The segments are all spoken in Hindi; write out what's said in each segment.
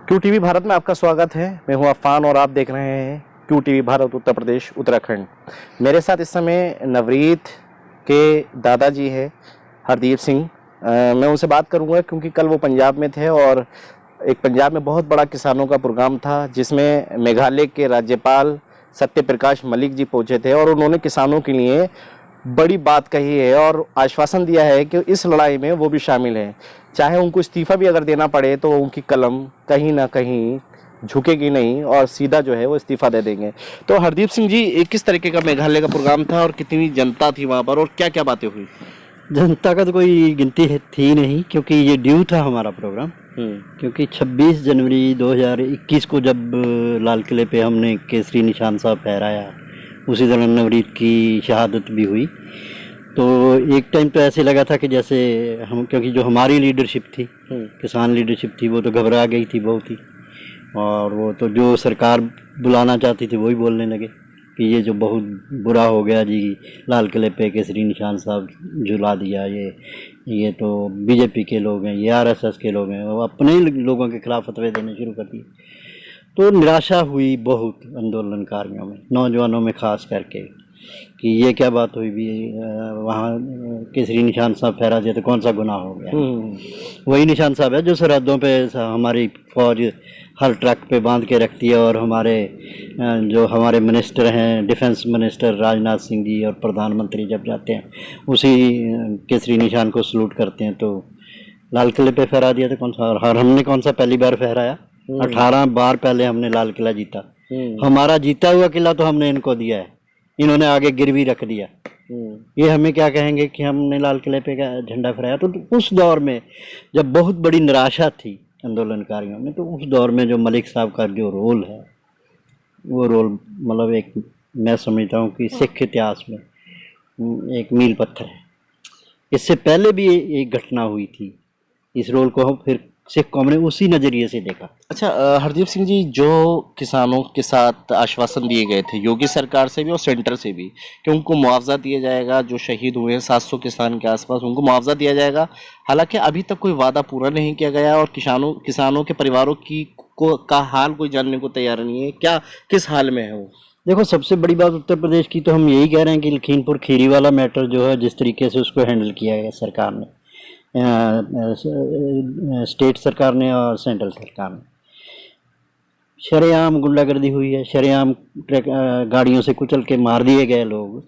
क्यू टीवी भारत में आपका स्वागत है। मैं हूं अफान और आप देख रहे हैं क्यू टीवी भारत, उत्तर प्रदेश, उत्तराखंड। मेरे साथ इस समय नवरीत के दादाजी है, हरदीप सिंह। मैं उनसे बात करूंगा क्योंकि कल वो पंजाब में थे और एक पंजाब में बहुत बड़ा किसानों का प्रोग्राम था जिसमें मेघालय के राज्यपाल सत्यप्रकाश मलिक जी पहुंचे थे और उन्होंने किसानों के लिए बड़ी बात कही है और आश्वासन दिया है कि इस लड़ाई में वो भी शामिल हैं। चाहे उनको इस्तीफा भी अगर देना पड़े तो उनकी कलम कहीं ना कहीं झुकेगी नहीं और सीधा जो है वो इस्तीफा दे देंगे। तो हरदीप सिंह जी, किस तरीके का मेघालय का प्रोग्राम था और कितनी जनता थी वहाँ पर और क्या क्या बातें हुई? जनता का तो कोई गिनती थी नहीं, क्योंकि ये ड्यू था हमारा प्रोग्राम। क्योंकि 26 जनवरी 2021 को जब लाल किले पे हमने केसरी निशान साहब फहराया, उसी दौरान नवरीत की शहादत भी हुई। तो एक टाइम तो ऐसे लगा था कि जैसे हम, क्योंकि जो हमारी लीडरशिप थी, किसान लीडरशिप थी, वो तो घबरा गई थी बहुत ही। और वो तो जो सरकार बुलाना चाहती थी वही बोलने लगे कि ये जो बहुत बुरा हो गया जी, लाल किले पे केसरी निशान साहब झुला दिया, ये तो बीजेपी के लोग हैं, ये आरएसएस के लोग हैं, वो अपने ही लोगों के खिलाफ फतवे देने शुरू कर दिए। तो निराशा हुई बहुत आंदोलनकारियों में, नौजवानों में खास करके, कि ये क्या बात हुई भी, वहाँ केसरी निशान साहब फहरा दिया तो कौन सा गुनाह हो गया। वही निशान साहब है जो सरहदों पे हमारी फौज हर ट्रक पे बांध के रखती है, और जो हमारे मिनिस्टर हैं, डिफेंस मिनिस्टर राजनाथ सिंह जी और प्रधानमंत्री जब जाते हैं उसी केसरी निशान को सलूट करते हैं। तो लाल किले पे फहरा दिया तो कौन सा, और हमने कौन सा पहली बार फहराया? 18 बार पहले हमने लाल किला जीता। हमारा जीता हुआ किला तो हमने इनको दिया है, इन्होंने आगे गिरवी रख दिया। ये हमें क्या कहेंगे कि हमने लाल किले पे का झंडा फहराया? तो उस दौर में जब बहुत बड़ी निराशा थी आंदोलनकारियों में, तो उस दौर में जो मलिक साहब का जो रोल है, वो रोल मतलब एक, मैं समझता हूँ कि सिख इतिहास में एक मील पत्थर है। इससे पहले भी एक घटना हुई थी, इस रोल को हम फिर सिख कौम ने उसी नज़रिए से देखा। अच्छा हरदीप सिंह जी, जो किसानों के साथ आश्वासन दिए गए थे योगी सरकार से भी और सेंटर से भी कि उनको मुआवजा दिया जाएगा, जो शहीद हुए हैं 700 किसान के आसपास, उनको मुआवजा दिया जाएगा, हालांकि अभी तक कोई वादा पूरा नहीं किया गया और किसानों के परिवारों का हाल कोई जानने को तैयार नहीं है। क्या किस हाल में है वो? देखो, सबसे बड़ी बात उत्तर प्रदेश की तो हम यही कह रहे हैं कि लखीमपुर खीरी वाला मैटर जो है, जिस तरीके से उसको हैंडल किया गया सरकार ने, स्टेट सरकार ने और सेंट्रल सरकार ने, शरेआम गुंडागर्दी हुई है, शरेआम गाड़ियों से कुचल के मार दिए गए लोग।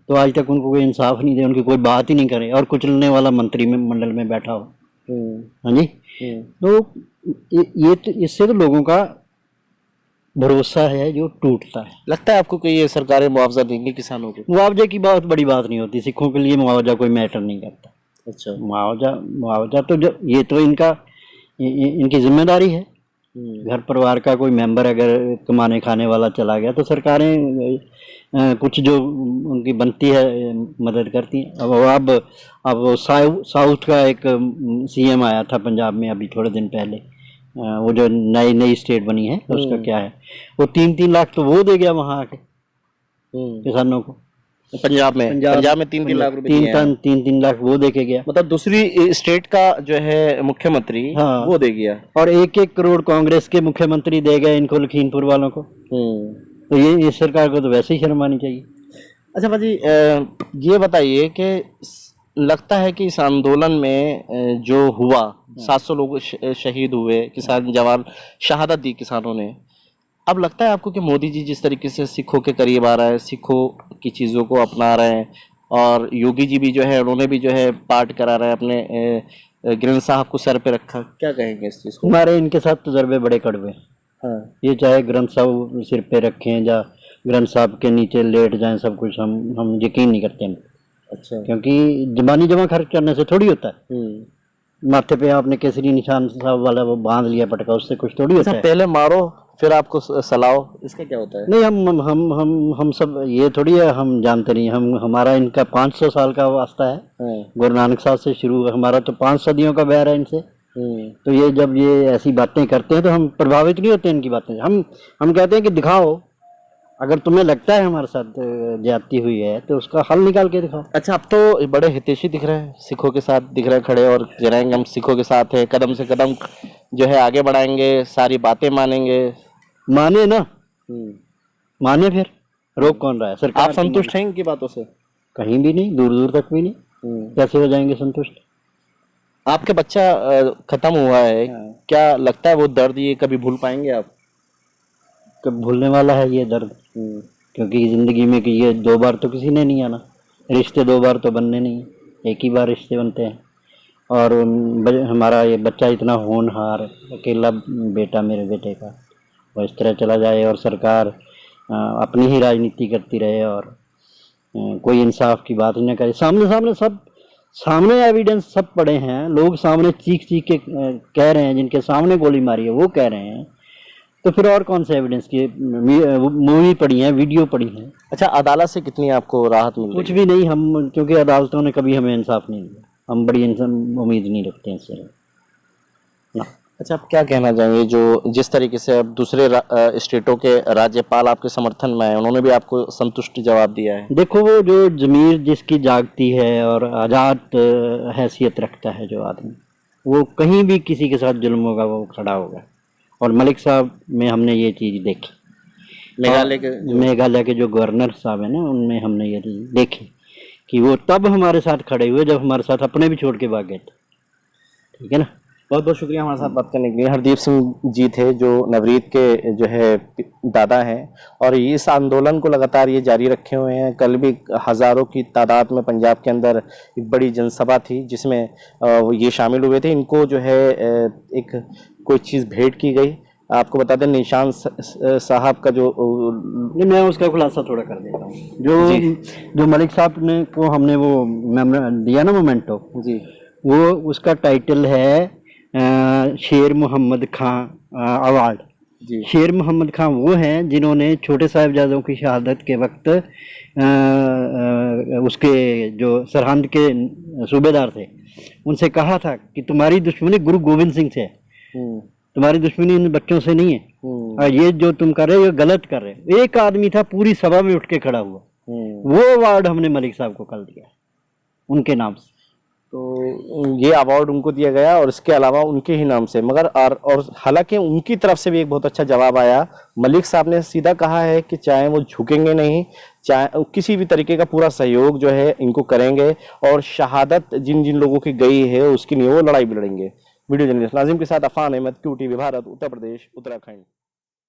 तो आज तक उनको कोई इंसाफ नहीं दे, उनकी कोई बात ही नहीं करे, और कुचलने वाला मंत्री में मंडल में बैठा हो। हाँ जी। तो ये तो इससे तो लोगों का भरोसा है जो टूटता है। लगता है आपको कि ये सरकारें मुआवजा देंगी किसानों को? मुआवजे की बहुत बड़ी बात नहीं होती, सिखों के लिए मुआवजा कोई मैटर नहीं करता। अच्छा, मुआवजा तो जो ये तो इनकी जिम्मेदारी है। घर परिवार का कोई मेंबर अगर कमाने खाने वाला चला गया तो सरकारें कुछ जो उनकी बनती है मदद करती हैं। अब साउथ का एक सीएम आया था पंजाब में अभी थोड़े दिन पहले, वो जो नई स्टेट बनी है उसका क्या है, वो 3-3 लाख तो वो दे गया वहाँ आके किसानों को। पंजाब में 3-3 लाख रुपए, 3 लाख वो दे के गया। मतलब दूसरी स्टेट का जो है मुख्यमंत्री, हाँ, वो दे गया। और 1-1 करोड़ कांग्रेस के मुख्यमंत्री दे गए इनको, लखीमपुर वालों को। तो ये इस सरकार को तो वैसे ही शर्म आनी चाहिए। अच्छा भाजी, ये बताइए कि लगता है कि इस आंदोलन में जो हुआ, 700 लोग शहीद हुए, किसान जवान शहादत दी किसानों ने, अब लगता है आपको कि मोदी जी जिस तरीके से सिखों के करीब आ रहा है, सिखों की चीज़ों को अपना रहे हैं, और योगी जी भी जो है उन्होंने भी जो है पाठ करा रहे हैं, अपने ग्रंथ साहब को सर पे रखा, क्या कहेंगे इस चीज़ को? हमारे इनके साथ तजर्बे बड़े कड़वे। हाँ, ये चाहे ग्रंथ साहब सिर पे रखें या ग्रंथ साहब के नीचे लेट जाएं, सब कुछ हम यकीन नहीं करते हैं। अच्छा, क्योंकि जबानी जमा खर्च करने से थोड़ी होता है। माथे पे आपने केसरी निशान साहब वाला वो बांध लिया पटका, उससे कुछ थोड़ी होता है। पहले मारो फिर आपको सलाओ, इसका क्या होता है? नहीं, हम सब ये थोड़ी है, हम जानते नहीं। हमारा इनका 500 साल का वास्ता है, गुरु नानक साहब से शुरू, हमारा तो 5 सदियों का बैर है इनसे। तो ये जब ये ऐसी बातें करते हैं तो हम प्रभावित नहीं होते इनकी बातें। हम कहते हैं कि दिखाओ अगर तुम्हें लगता है हमारे साथ ज्यादती हुई है तो उसका हल निकाल के दिखाओ। अच्छा, अब तो बड़े हितैषी दिख रहे हैं, सिखों के साथ दिख रहे हैं खड़े और कह रहे हैं कि हम सिखों के साथ है, कदम से कदम जो है आगे बढ़ाएंगे, सारी बातें मानेंगे। माने ना, माने फिर रोक कौन रहा है? सरकार आप संतुष्ट हैं इनकी बातों से? कहीं भी नहीं, दूर दूर तक भी नहीं। कैसे हो जाएंगे संतुष्ट? आपके बच्चा खत्म हुआ है, क्या लगता है वो दर्द ये कभी भूल पाएंगे आप? कब भूलने वाला है ये दर्द? क्योंकि जिंदगी में कि ये 2 बार तो किसी ने नहीं आना, रिश्ते 2 बार तो बनने नहीं, एक ही बार रिश्ते बनते हैं। और हमारा ये बच्चा इतना होनहार, अकेला बेटा मेरे बेटे का, वो इस तरह चला जाए और सरकार अपनी ही राजनीति करती रहे और कोई इंसाफ की बात ही न करे। सामने एविडेंस सब पड़े हैं, लोग सामने चीख चीख के कह रहे हैं, जिनके सामने गोली मारी है वो कह रहे हैं, तो फिर और कौन से एविडेंस की? मूवी पड़ी है, वीडियो पड़ी है। अच्छा, अदालत से कितनी आपको राहत मिल रही है? कुछ भी नहीं, हम क्योंकि अदालतों ने कभी हमें इंसाफ नहीं दिया, हम बड़ी उम्मीद नहीं रखते हैं इससे। अच्छा, आप क्या कहना चाहेंगे जो जिस तरीके से अब दूसरे स्टेटों के राज्यपाल आपके समर्थन में है, उन्होंने भी आपको संतुष्ट जवाब दिया है? देखो, वो जो जमीर जिसकी जागती है और आज़ाद हैसियत रखता है जो आदमी, वो कहीं भी किसी के साथ जुल्म होगा वो खड़ा होगा। और मलिक साहब में हमने ये चीज़ देखी, मेघालय के जो गवर्नर साहब हैं ना, उनमें हमने ये देखी कि वो तब हमारे साथ खड़े हुए जब हमारे साथ अपने भी छोड़ के भाग गए थे। ठीक है ना? बहुत बहुत शुक्रिया हमारे साथ बात करने के लिए। हरदीप सिंह जी थे जो नवरीत के जो है दादा हैं, और इस आंदोलन को लगातार ये जारी रखे हुए हैं। कल भी हज़ारों की तादाद में पंजाब के अंदर एक बड़ी जनसभा थी जिसमें ये शामिल हुए थे। इनको जो है एक कोई चीज़ भेंट की गई। आपको बता दें, निशान साहब का जो नहीं, मैं उसका खुलासा थोड़ा कर देता हूँ। जो मलिक साहब ने को हमने वो दिया ना मोमेंटो जी, वो उसका टाइटल है शेर मोहम्मद खां अवार्ड। शेर मोहम्मद खां वो हैं जिन्होंने छोटे साहिबजादों की शहादत के वक्त उसके जो सरहंद के सूबेदार थे उनसे कहा था कि तुम्हारी दुश्मनी गुरु गोविंद सिंह से है, तुम्हारी दुश्मनी इन बच्चों से नहीं है, और ये जो तुम कर रहे हो ये गलत कर रहे हो। एक आदमी था पूरी सभा में उठ के खड़ा हुआ, वो अवार्ड हमने मलिक साहब को कल दिया उनके नाम से। तो ये अवार्ड उनको दिया गया और इसके अलावा उनके ही नाम से। मगर और हालांकि उनकी तरफ से भी एक बहुत अच्छा जवाब आया। मलिक साहब ने सीधा कहा है कि चाहे वो झुकेंगे नहीं, चाहे किसी भी तरीके का पूरा सहयोग जो है इनको करेंगे, और शहादत जिन जिन लोगों की गई है उसके लिए वो लड़ाई भी लड़ेंगे। वीडियो जर्नलिस्ट नाजिम के साथ अफान अहमद, QTV भारत, उत्तर प्रदेश, उत्तराखंड।